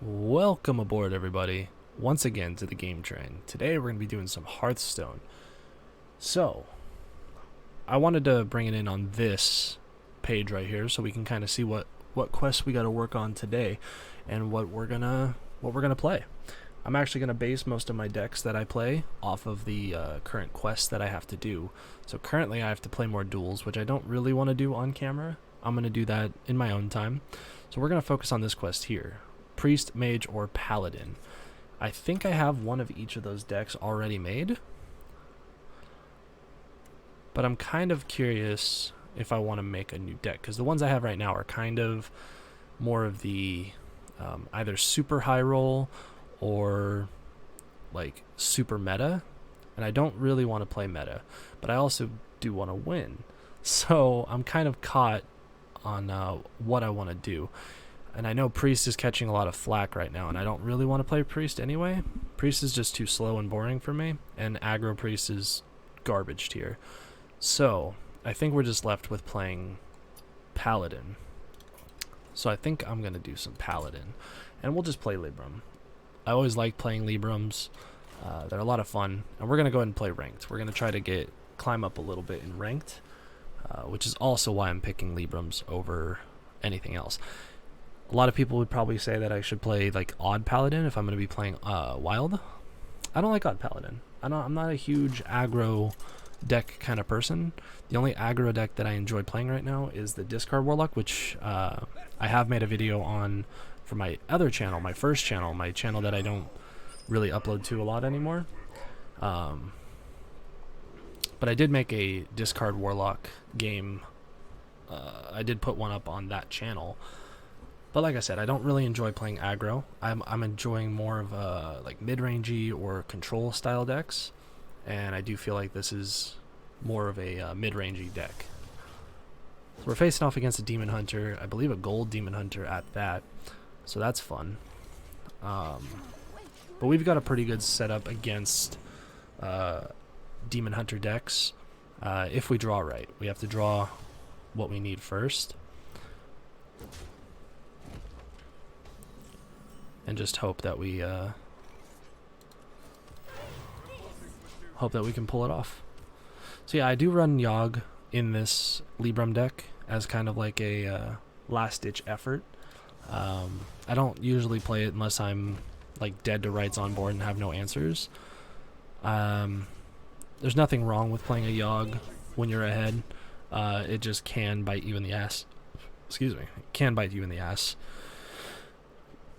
Welcome aboard, everybody, once again to the game train. Today we're going to be doing some Hearthstone. So, I wanted to bring it in on this page right here so we can kind of see what quests we got to work on today and what we're gonna play. I'm actually going to base most of my decks that I play off of the current quests that I have to do. So currently I have to play more duels, which I don't really want to do on camera. I'm going to do that in my own time. So we're going to focus on this quest here. Priest, Mage, or Paladin. I think I have one of each of those decks already made, but I'm kind of curious if I want to make a new deck, because the ones I have right now are kind of more of the either super high roll or like super meta, and I don't really want to play meta, but I also do want to win. So I'm kind of caught on what I want to do. And I know Priest is catching a lot of flack right now, and I don't really want to play Priest anyway. Priest is just too slow and boring for me, and aggro Priest is garbage tier. So, I think we're just left with playing Paladin. So I think I'm going to do some Paladin, and we'll just play Libram. I always like playing Librams. They're a lot of fun, and we're going to go ahead and play Ranked. We're going to try to climb up a little bit in Ranked, which is also why I'm picking Librams over anything else. A lot of people would probably say that I should play like Odd Paladin if I'm going to be playing Wild. I don't like Odd Paladin. I'm not a huge aggro deck kind of person. The only aggro deck that I enjoy playing right now is the Discard Warlock, which I have made a video on for my other channel, my first channel, my channel that I don't really upload to a lot anymore. But I did make a Discard Warlock game. I did put one up on that channel. But like I said, I don't really enjoy playing aggro. I'm enjoying more of like mid-rangey or control style decks, and I do feel like this is more of a mid-rangey deck. So we're facing off against a Demon Hunter, I believe a gold Demon Hunter at that, so that's fun. But we've got a pretty good setup against Demon Hunter decks. If we draw right, we have to draw what we need first. And just hope that we can pull it off. So yeah, I do run Yogg in this Libram deck as kind of like a last-ditch effort. I don't usually play it unless I'm like dead to rights on board and have no answers. There's nothing wrong with playing a Yogg when you're ahead. It just can bite you in the ass. Excuse me. It can bite you in the ass.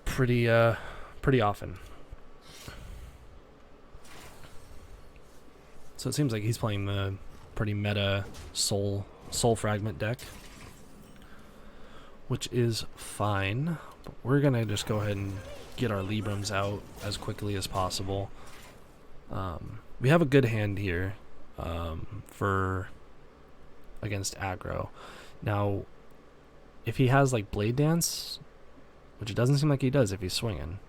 Pretty often. So it seems like he's playing the pretty meta soul fragment deck, which is fine. But we're gonna just go ahead and get our Librams out as quickly as possible. We have a good hand here for against aggro. Now, if he has like Blade Dance, which it doesn't seem like he does if he's swinging.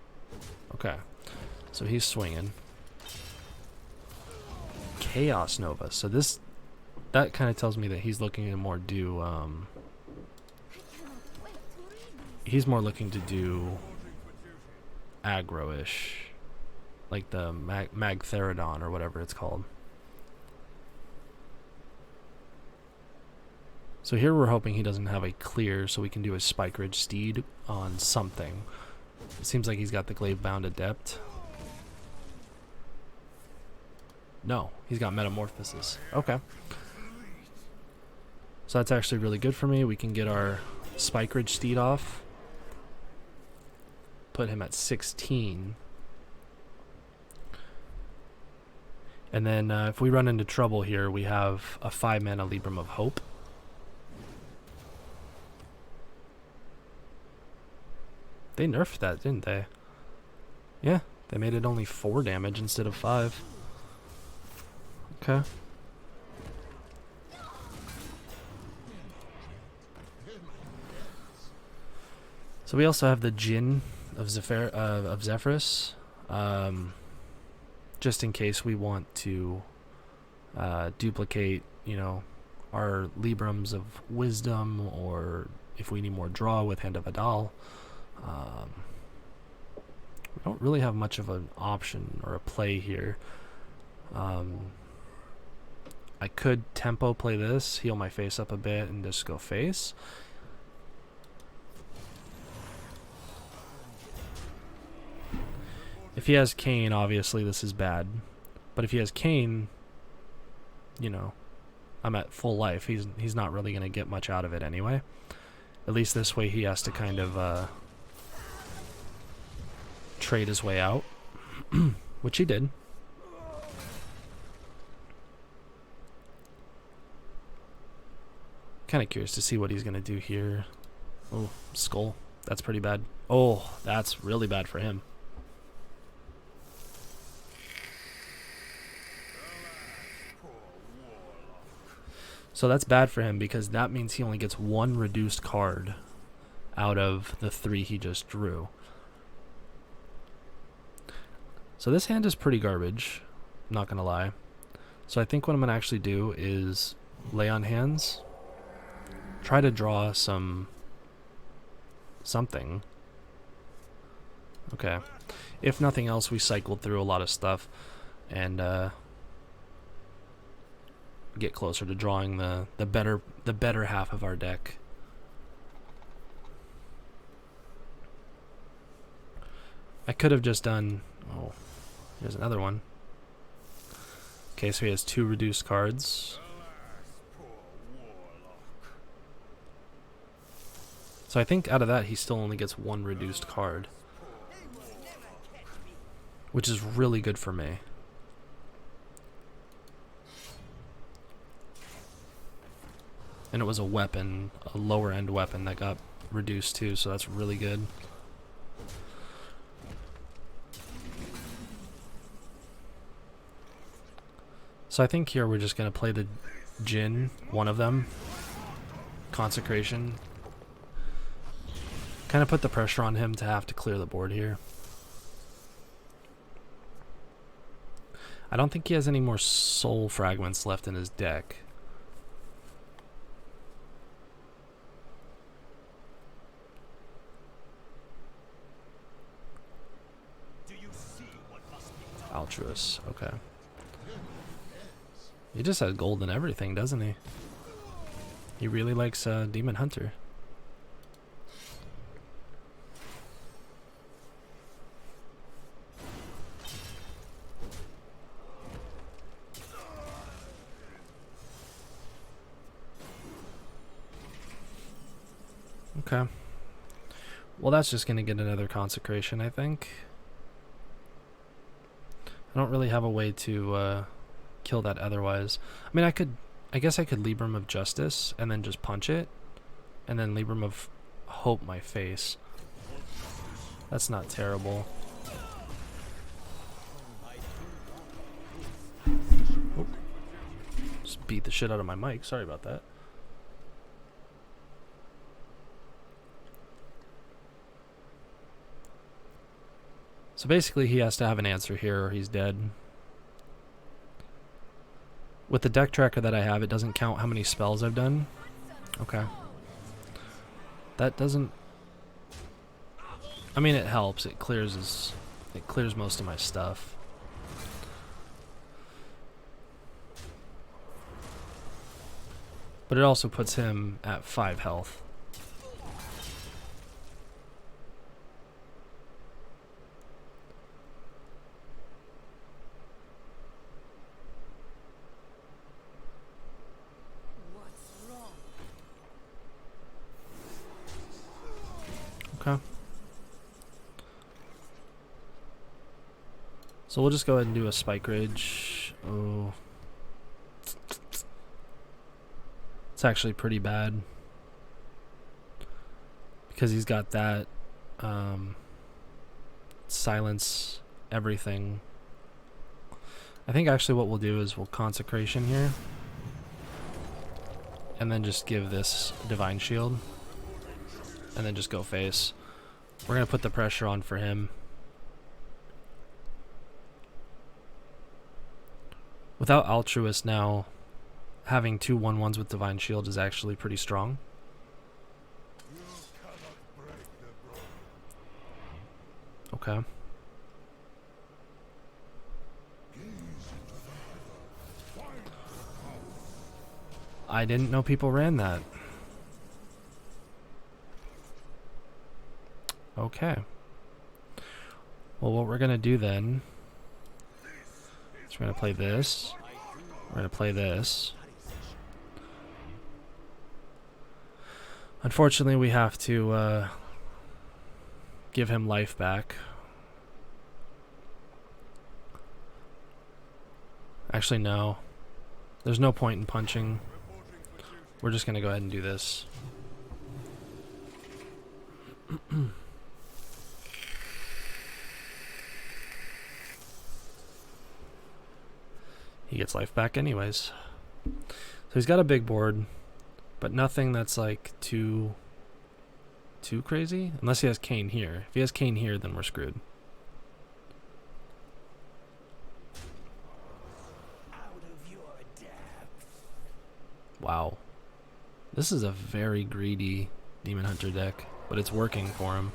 Okay. So he's swinging. Chaos Nova. So that kind of tells me that he's looking to more do, he's more looking to do aggro-ish. Like the Magtheridon or whatever it's called. So here we're hoping he doesn't have a clear, so we can do a Spike Ridge Steed on something. It seems like he's got the Glaive Bound Adept. No, he's got Metamorphosis. Okay. So that's actually really good for me. We can get our Spike Ridge Steed off. Put him at 16. And then if we run into trouble here, we have a 5-mana Libram of Hope. They nerfed that, didn't they? Yeah, they made it only 4 damage instead of 5. Okay. So we also have the Djinn of Zephyrus, just in case we want to duplicate, our Librams of Wisdom, or if we need more draw with Hand of Adal. don't really have much of an option or a play here. I could tempo play this, heal my face up a bit, and just go face. If he has Kane, obviously this is bad. But if he has Kane, you know, I'm at full life. He's not really going to get much out of it anyway. At least this way he has to kind of trade his way out, which he did. Kind of curious to see what he's going to do here. Oh, skull. That's pretty bad. Oh, that's really bad for him. So that's bad for him because that means he only gets one reduced card out of the 3 he just drew. So this hand is pretty garbage, not gonna lie. So I think what I'm gonna actually do is lay on hands, try to draw something. Okay. If nothing else, we cycled through a lot of stuff and get closer to drawing the better half of our deck. I could have just done, oh, here's another one. Okay, so he has 2 reduced cards. So I think out of that he still only gets 1 reduced card, which is really good for me. And it was a weapon, a lower end weapon that got reduced too, so that's really good. So I think here we're just going to play the Jinn, one of them. Consecration. Kind of put the pressure on him to have to clear the board here. I don't think he has any more soul fragments left in his deck. Altruist, okay. He just has gold and everything, doesn't he? He really likes Demon Hunter. Okay. Well, that's just gonna get another consecration, I think. I don't really have a way to kill that otherwise. I mean, I guess I could Libram of Justice and then just punch it, and then Libram of Hope my face. That's not terrible. Oop. Just beat the shit out of my mic. Sorry about that. So basically he has to have an answer here or he's dead. With the deck tracker that I have, it doesn't count how many spells I've done. Okay. That doesn't... I mean, it helps. It clears most of my stuff. But it also puts him at 5 health. Okay. So we'll just go ahead and do a Spike Ridge. Oh. It's actually pretty bad. Because he's got that silence everything. I think actually what we'll do is we'll Consecration here. And then just give this Divine Shield. And then just go face. We're going to put the pressure on for him. Without Altruist now, having 2 1/1s with Divine Shield is actually pretty strong. Okay. I didn't know people ran that. Okay. Well, what we're going to do then is we're going to play this. We're going to play this. Unfortunately, we have to give him life back. Actually, no. There's no point in punching. We're just going to go ahead and do this. He gets life back anyways. So he's got a big board, but nothing that's like too crazy. Unless he has Kane here. If he has Kane here, then we're screwed. Wow. This is a very greedy Demon Hunter deck, but it's working for him.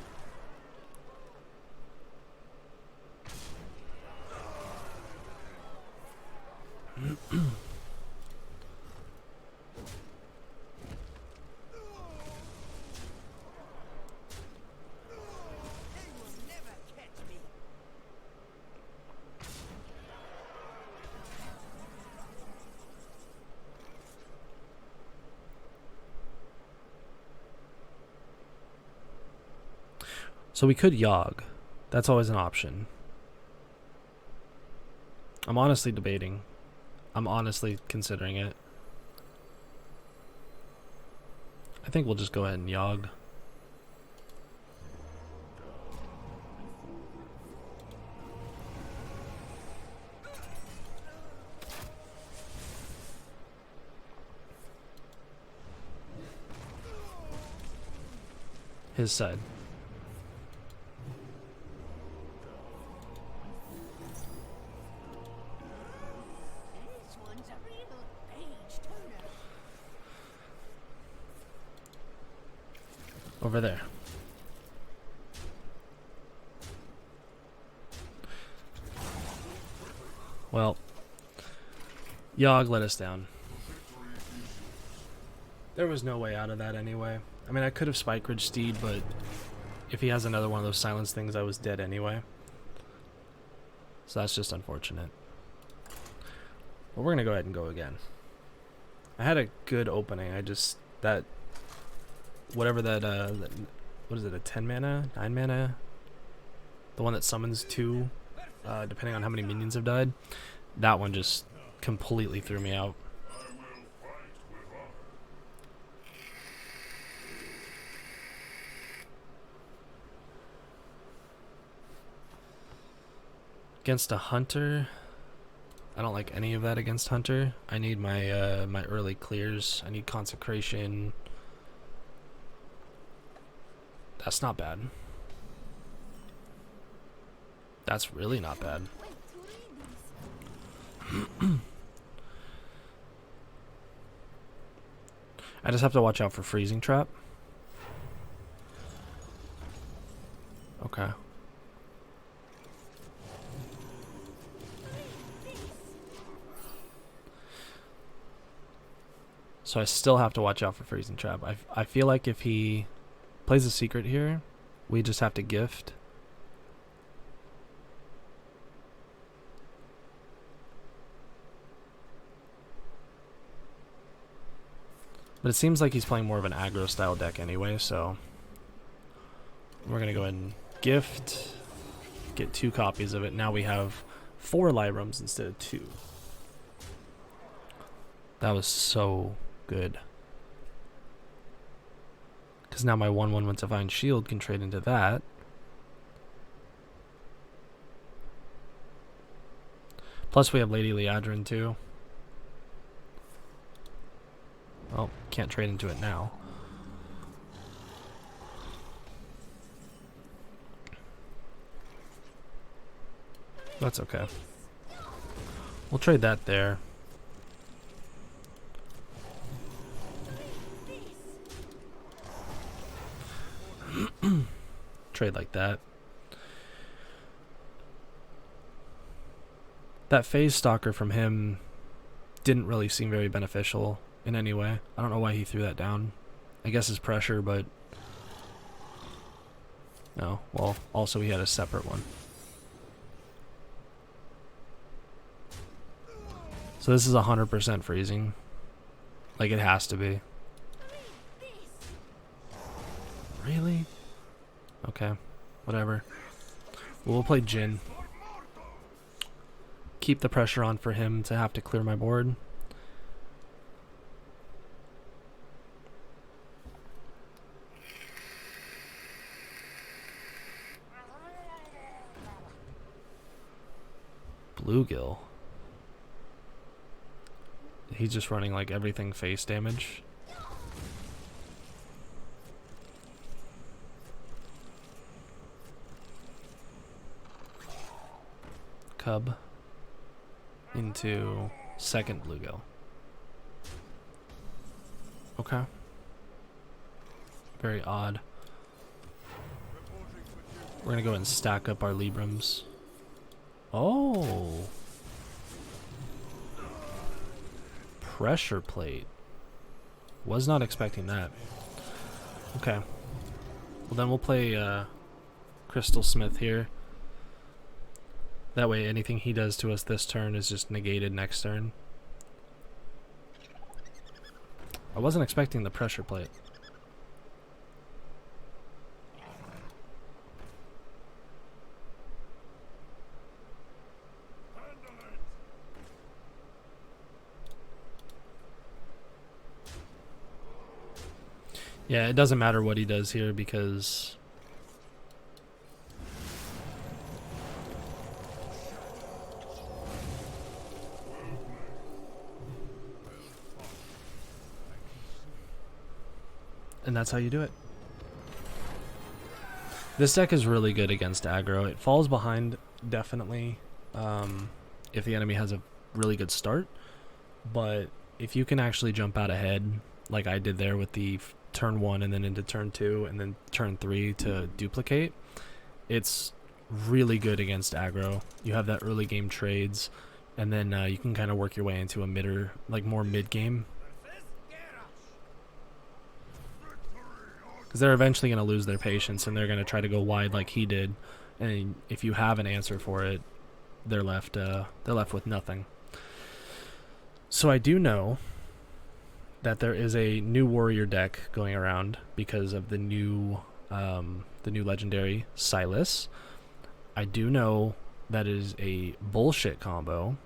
So we could Yogg. That's always an option. I'm honestly debating. I'm honestly considering it. I think we'll just go ahead and Yogg. His side. Over there. Well, Yogg let us down. There was no way out of that anyway. I mean, I could have Spike Ridge Steed, but if he has another one of those silence things, I was dead anyway. So that's just unfortunate. But we're going to go ahead and go again. I had a good opening. I just, whatever that, what is it, a 10 mana? 9 mana? The one that summons 2, depending on how many minions have died. That one just completely threw me out. Against a Hunter, I don't like any of that against Hunter. I need my my early clears. I need Consecration. That's not bad. That's really not bad. I just have to watch out for Freezing Trap. Okay. So I still have to watch out for Freezing Trap. I feel like if he plays a secret here, we just have to gift. But it seems like he's playing more of an aggro style deck anyway, so we're going to go ahead and gift, get 2 copies of it. Now we have 4 Librams instead of 2. That was so good. Because now my 1/1 with Divine Shield can trade into that. Plus we have Lady Liadrin too. Well, can't trade into it now. That's okay. We'll trade that there. Trade like that. That Phase Stalker from him didn't really seem very beneficial. in any way. I don't know why he threw that down. I guess it's pressure, but... No, well, also he had a separate one. So this is 100% freezing. Like, it has to be. Really? Okay, whatever. We'll play Jin. Keep the pressure on for him to have to clear my board. Bluegill. He's just running like everything face damage. Cub into second bluegill. Okay. Very odd. We're gonna go ahead and stack up our Librams. Oh. Pressure plate. Was not expecting that. Okay. Well, then we'll play Crystal Smith here. That way anything he does to us this turn is just negated next turn. I wasn't expecting the pressure plate. Yeah, it doesn't matter what he does here because... And that's how you do it. This deck is really good against aggro. It falls behind, definitely, if the enemy has a really good start. But if you can actually jump out ahead, like I did there with the turn 1 and then into turn 2 and then turn 3 to duplicate, it's really good against aggro. You have that early game trades, and then you can kind of work your way into a midder, like more mid game. Because they're eventually going to lose their patience and they're going to try to go wide like he did. And if you have an answer for it, they're left with nothing. So I do know that there is a new warrior deck going around because of the new legendary Silas. I do know that is a bullshit combo,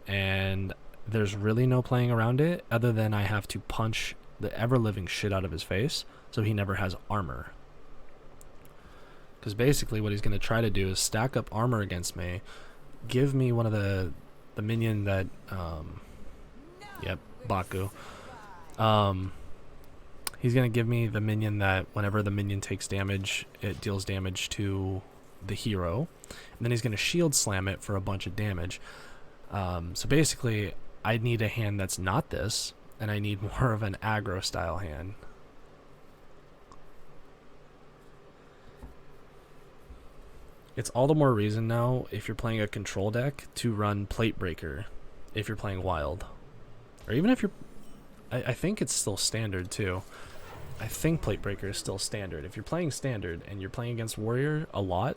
and there's really no playing around it other than I have to punch the ever-living shit out of his face so he never has armor. Because basically what he's going to try to do is stack up armor against me, give me one of the minion that, yep, Baku. He's going to give me the minion that whenever the minion takes damage, it deals damage to the hero. And then he's going to shield slam it for a bunch of damage. So basically, I need a hand that's not this, and I need more of an aggro style hand. It's all the more reason now, if you're playing a control deck, to run Plate Breaker if you're playing Wild. Or even if you're... I think it's still standard too. I think Plate Breaker is still standard. If you're playing standard and you're playing against Warrior a lot,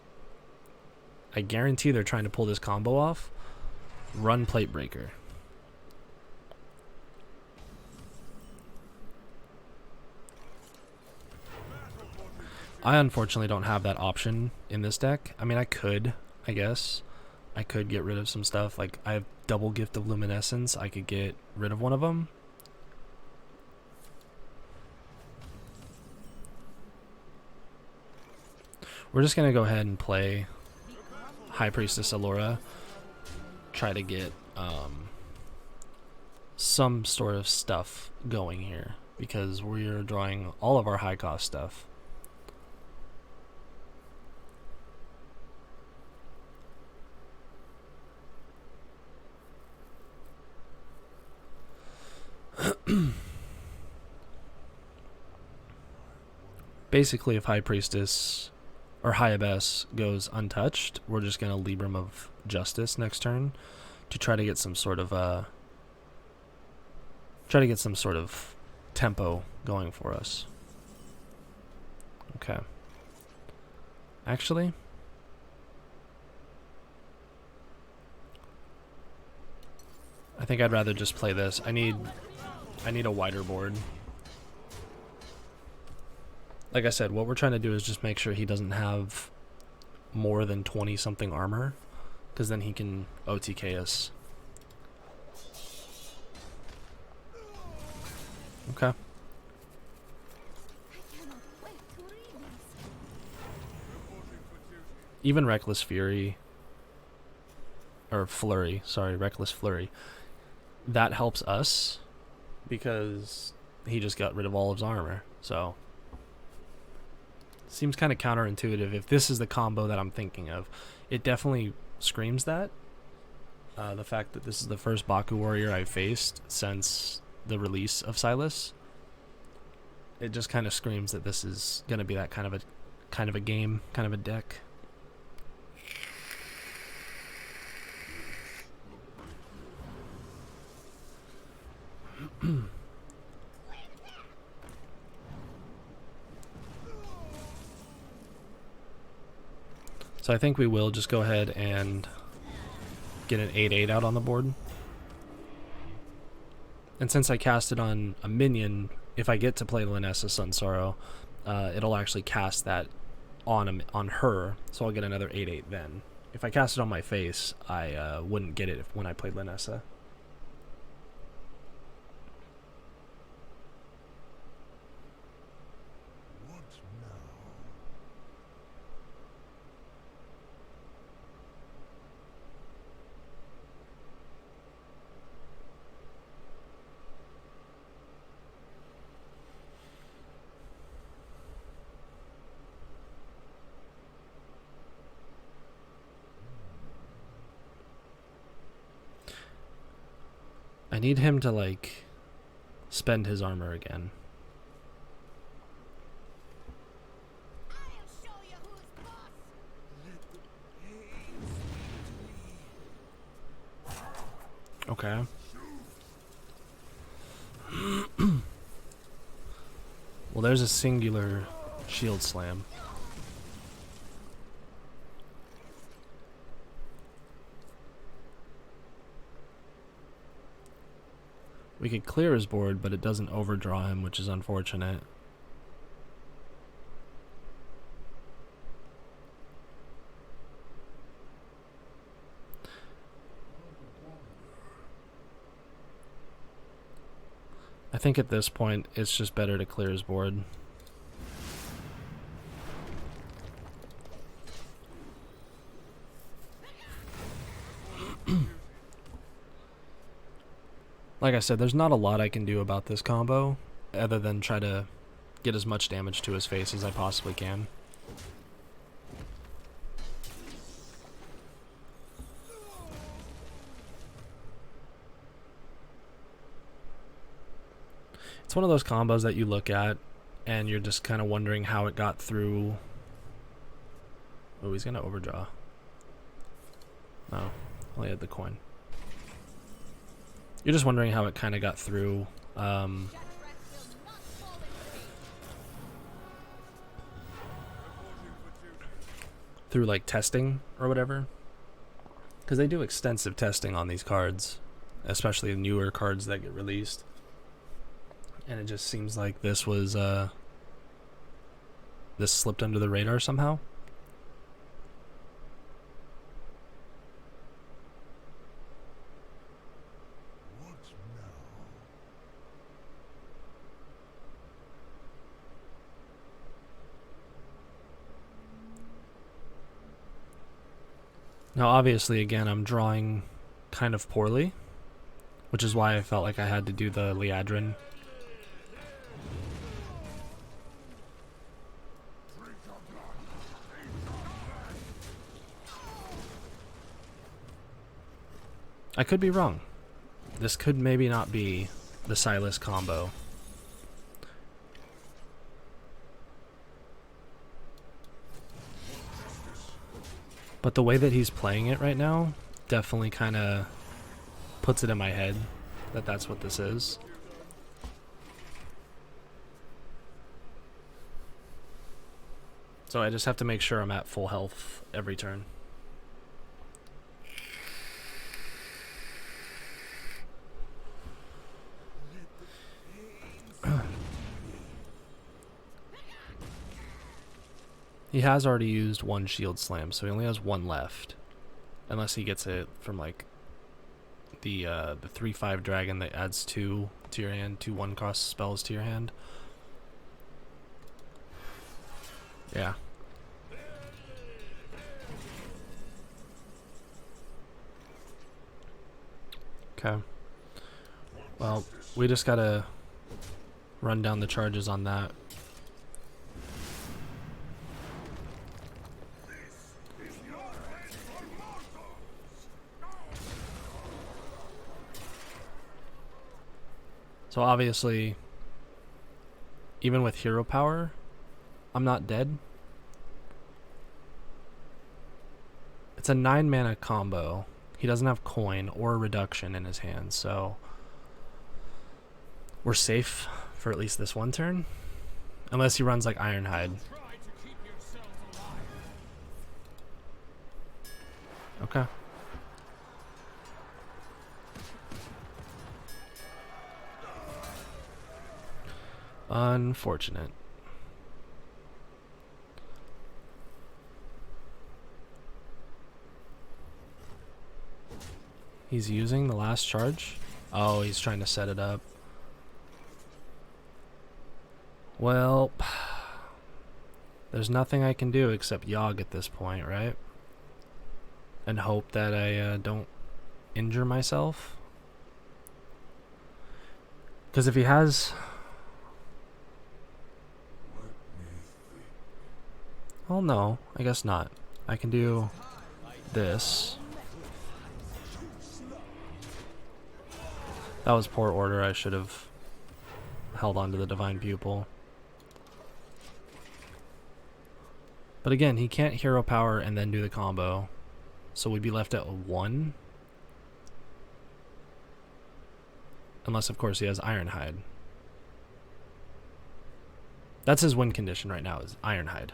I guarantee they're trying to pull this combo off. Run Plate Breaker. I unfortunately don't have that option in this deck. I mean, I could, I guess. I could get rid of some stuff. Like, I have double Gift of Luminescence. I could get rid of one of them. We're just going to go ahead and play High Priestess Allura. Try to get some sort of stuff going here, because we're drawing all of our high cost stuff. Basically, if High Priestess or High Abbess goes untouched, we're just going to Libram of Justice next turn to try to get some sort of Try to get some sort of tempo going for us. Okay. Actually, I think I'd rather just play this. I need a wider board. Like I said, what we're trying to do is just make sure he doesn't have more than 20 something armor, because then he can OTK us. Okay. Even Reckless Fury, or Flurry, sorry, Reckless Flurry, that helps us because he just got rid of all of his armor. So, seems kind of counterintuitive if this is the combo that I'm thinking of. It definitely screams that. The fact that this is the first Baku warrior I've faced since the release of Silas. It just kind of screams that this is going to be that kind of a game, kind of a deck. So I think we will just go ahead and get an 8/8 out on the board. And since I cast it on a minion, if I get to play Linessa Sunsorrow, it'll actually cast that on her, so I'll get another 8/8 then. If I cast it on my face, I wouldn't get it when I played Linessa. I need him to, like, spend his armor again. Okay. Well, there's a singular shield slam. We could clear his board, but it doesn't overdraw him, which is unfortunate. I think at this point, it's just better to clear his board. Like I said, there's not a lot I can do about this combo, other than try to get as much damage to his face as I possibly can. It's one of those combos that you look at, and you're just kind of wondering how it got through. Oh, he's going to overdraw. Oh, only had the coin. You're just wondering how it kind of got through through like testing or whatever, because they do extensive testing on these cards, especially newer cards that get released, and it just seems like this was this slipped under the radar somehow. Now, obviously, again, I'm drawing kind of poorly, which is why I felt like I had to do the Liadrin. I could be wrong. This could maybe not be the Silas combo. But the way that he's playing it right now definitely kind of puts it in my head that that's what this is. So I just have to make sure I'm at full health every turn. He has already used one shield slam, so he only has one left. Unless he gets it from like the 3/5 dragon that adds 2 to your hand, 2 1-cost spells to your hand. Yeah. Okay. Well, we just gotta run down the charges on that. So obviously, even with hero power, I'm not dead. It's a 9 mana combo. He doesn't have coin or reduction in his hand, so we're safe for at least this one turn. Unless he runs like Ironhide. Okay. Unfortunate. He's using the last charge? Oh, he's trying to set it up. Well, there's nothing I can do except Yogg at this point, right? And hope that I don't injure myself. Because if he has... Oh no, I guess not. I can do this. That was poor order. I should have held on to the Divine Pupil. But again, he can't hero power and then do the combo. So we'd be left at 1. Unless, of course, he has Ironhide. That's his win condition right now, is Ironhide.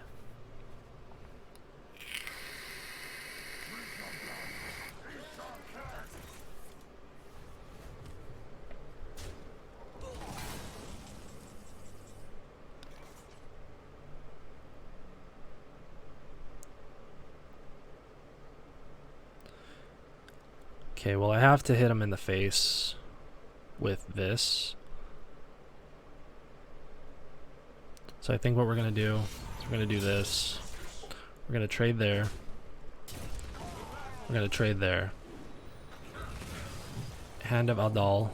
Okay, well I have to hit him in the face with this. So I think what we're going to do is we're going to do this. We're going to trade there. We're going to trade there. Hand of Adal.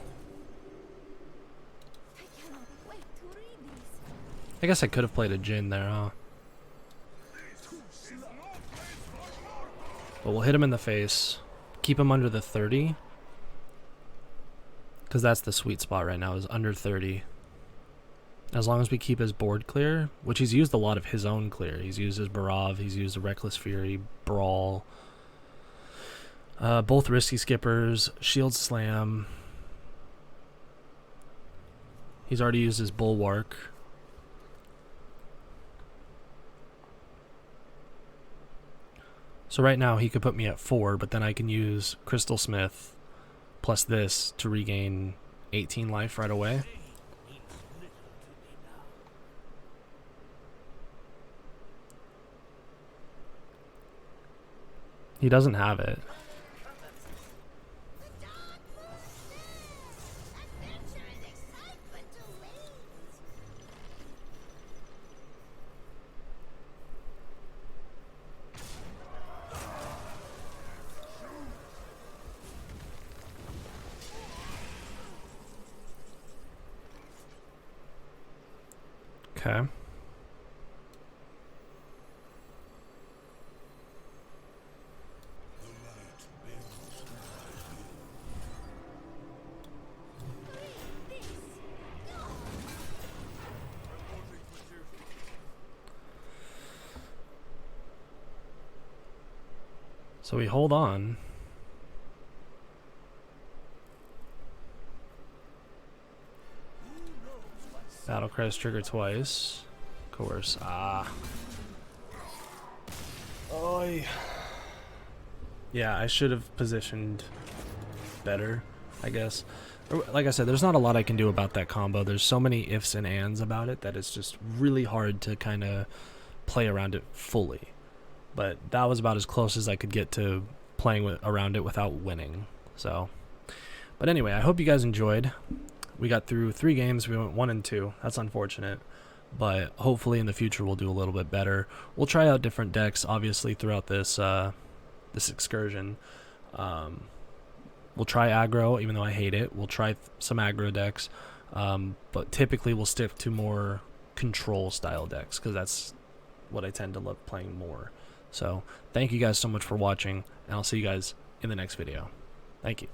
I guess I could have played a Jhin there, huh? But we'll hit him in the face. Keep him under the 30. Because that's the sweet spot right now, is under 30. As long as we keep his board clear, which he's used a lot of his own clear. He's used his Barav, he's used a Reckless Fury, Brawl. Both Risky Skippers, Shield Slam. He's already used his Bulwark. So right now he could put me at 4, but then I can use Crystal Smith plus this to regain 18 life right away. He doesn't have it. Okay. So we hold on. Battle Crest trigger twice. Of course. Ah. Oh, yeah, I should have positioned better, I guess. Like I said, there's not a lot I can do about that combo. There's so many ifs and ands about it that it's just really hard to kind of play around it fully. But that was about as close as I could get to playing around it without winning. So, but anyway, I hope you guys enjoyed. We got through 3 games. We went 1 and 2. That's unfortunate, but hopefully in the future we'll do a little bit better. We'll try out different decks, obviously, throughout this this excursion. We'll try aggro, even though I hate it. We'll try some aggro decks, but typically we'll stick to more control style decks because that's what I tend to love playing more. So thank you guys so much for watching, and I'll see you guys in the next video. Thank you.